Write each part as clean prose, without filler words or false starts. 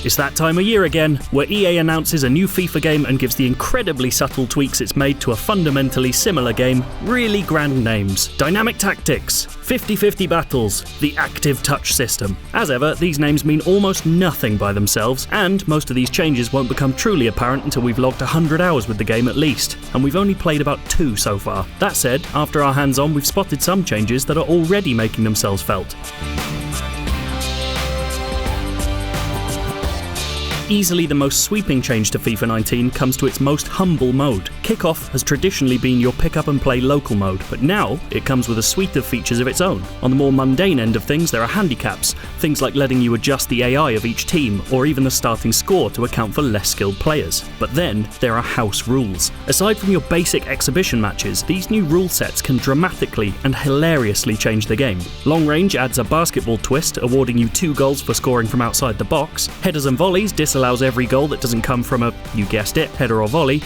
It's that time of year again, where EA announces a new FIFA game and gives the incredibly subtle tweaks it's made to a fundamentally similar game really grand names. Dynamic Tactics, 50-50 Battles, the Active Touch System. As ever, these names mean almost nothing by themselves, and most of these changes won't become truly apparent until we've logged 100 hours with the game at least, and we've only played about 2 so far. That said, after our hands-on, we've spotted some changes that are already making themselves felt. Easily the most sweeping change to FIFA 19 comes to its most humble mode. Kickoff has traditionally been your pick-up-and-play local mode, but now it comes with a suite of features of its own. On the more mundane end of things, there are handicaps, things like letting you adjust the AI of each team, or even the starting score to account for less skilled players. But then, there are house rules. Aside from your basic exhibition matches, these new rule sets can dramatically and hilariously change the game. Long range adds a basketball twist, awarding you 2 goals for scoring from outside the box. Headers and volleys disallows every goal that doesn't come from a, you guessed it, header or volley.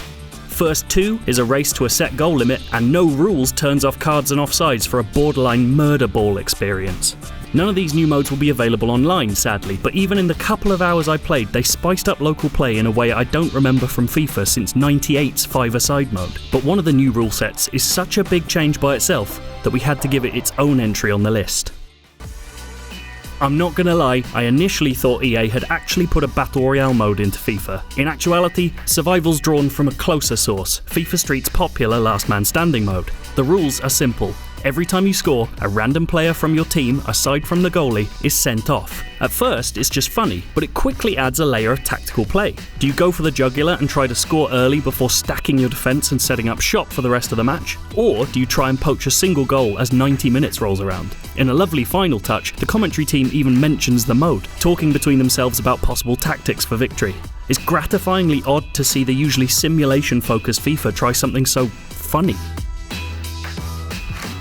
First 2 is a race to a set goal limit, and no rules turns off cards and offsides for a borderline murder ball experience. None of these new modes will be available online, sadly, but even in the couple of hours I played, they spiced up local play in a way I don't remember from FIFA since 98's 5-a-side mode. But one of the new rule sets is such a big change by itself that we had to give it its own entry on the list. I'm not gonna lie, I initially thought EA had actually put a Battle Royale mode into FIFA. In actuality, survival's drawn from a closer source, FIFA Street's popular Last Man Standing mode. The rules are simple. Every time you score, a random player from your team, aside from the goalie, is sent off. At first, it's just funny, but it quickly adds a layer of tactical play. Do you go for the jugular and try to score early before stacking your defence and setting up shop for the rest of the match? Or do you try and poach a single goal as 90 minutes rolls around? In a lovely final touch, the commentary team even mentions the mode, talking between themselves about possible tactics for victory. It's gratifyingly odd to see the usually simulation-focused FIFA try something so funny.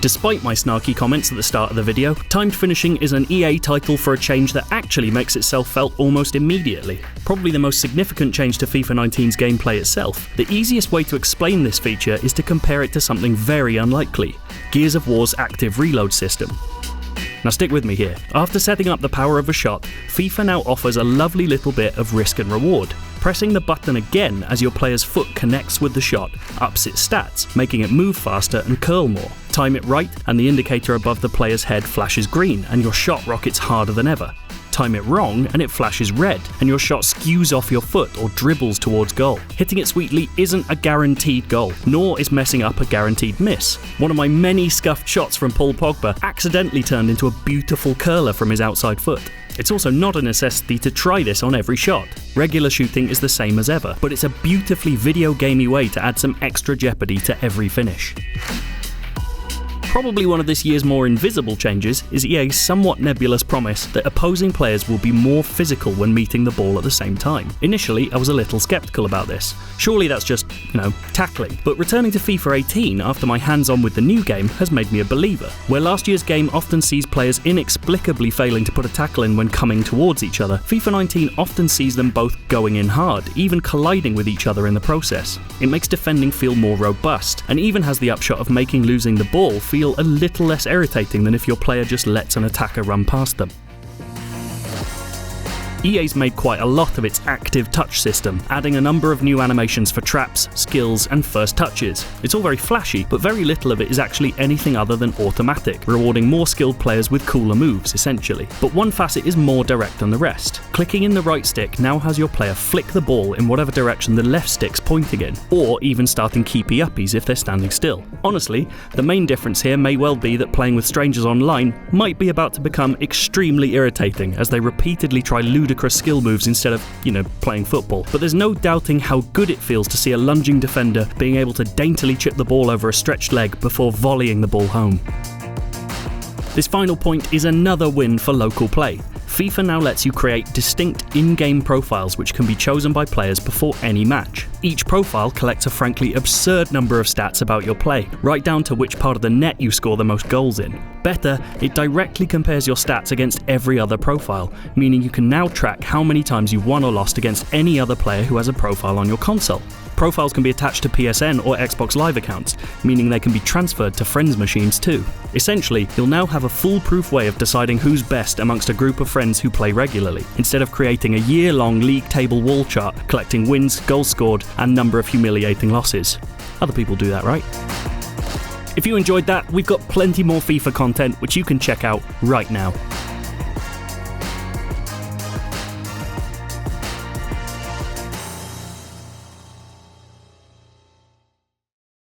Despite my snarky comments at the start of the video, Timed Finishing is an EA title for a change that actually makes itself felt almost immediately. Probably the most significant change to FIFA 19's gameplay itself. The easiest way to explain this feature is to compare it to something very unlikely: Gears of War's active reload system. Now stick with me here. After setting up the power of a shot, FIFA now offers a lovely little bit of risk and reward. Pressing the button again as your player's foot connects with the shot ups its stats, making it move faster and curl more. Time it right and the indicator above the player's head flashes green and your shot rockets harder than ever. Time it wrong and it flashes red, and your shot skews off your foot or dribbles towards goal. Hitting it sweetly isn't a guaranteed goal, nor is messing up a guaranteed miss. One of my many scuffed shots from Paul Pogba accidentally turned into a beautiful curler from his outside foot. It's also not a necessity to try this on every shot. Regular shooting is the same as ever, but it's a beautifully video gamey way to add some extra jeopardy to every finish. Probably one of this year's more invisible changes is EA's somewhat nebulous promise that opposing players will be more physical when meeting the ball at the same time. Initially, I was a little skeptical about this. Surely that's just, tackling. But returning to FIFA 18 after my hands-on with the new game has made me a believer. Where last year's game often sees players inexplicably failing to put a tackle in when coming towards each other, FIFA 19 often sees them both going in hard, even colliding with each other in the process. It makes defending feel more robust, and even has the upshot of making losing the ball feel a little less irritating than if your player just lets an attacker run past them. EA's made quite a lot of its active touch system, adding a number of new animations for traps, skills, and first touches. It's all very flashy, but very little of it is actually anything other than automatic, rewarding more skilled players with cooler moves, essentially. But one facet is more direct than the rest. Clicking in the right stick now has your player flick the ball in whatever direction the left stick's pointing in, or even starting keepy-uppies if they're standing still. Honestly, the main difference here may well be that playing with strangers online might be about to become extremely irritating as they repeatedly try ludicrous skill moves instead of, playing football. But there's no doubting how good it feels to see a lunging defender being able to daintily chip the ball over a stretched leg before volleying the ball home. This final point is another win for local play. FIFA now lets you create distinct in-game profiles which can be chosen by players before any match. Each profile collects a frankly absurd number of stats about your play, right down to which part of the net you score the most goals in. Better, it directly compares your stats against every other profile, meaning you can now track how many times you've won or lost against any other player who has a profile on your console. Profiles can be attached to PSN or Xbox Live accounts, meaning they can be transferred to friends' machines too. Essentially, you'll now have a foolproof way of deciding who's best amongst a group of friends who play regularly, instead of creating a year-long league table wall chart collecting wins, goals scored, and number of humiliating losses. Other people do that, right? If you enjoyed that, we've got plenty more FIFA content which you can check out right now.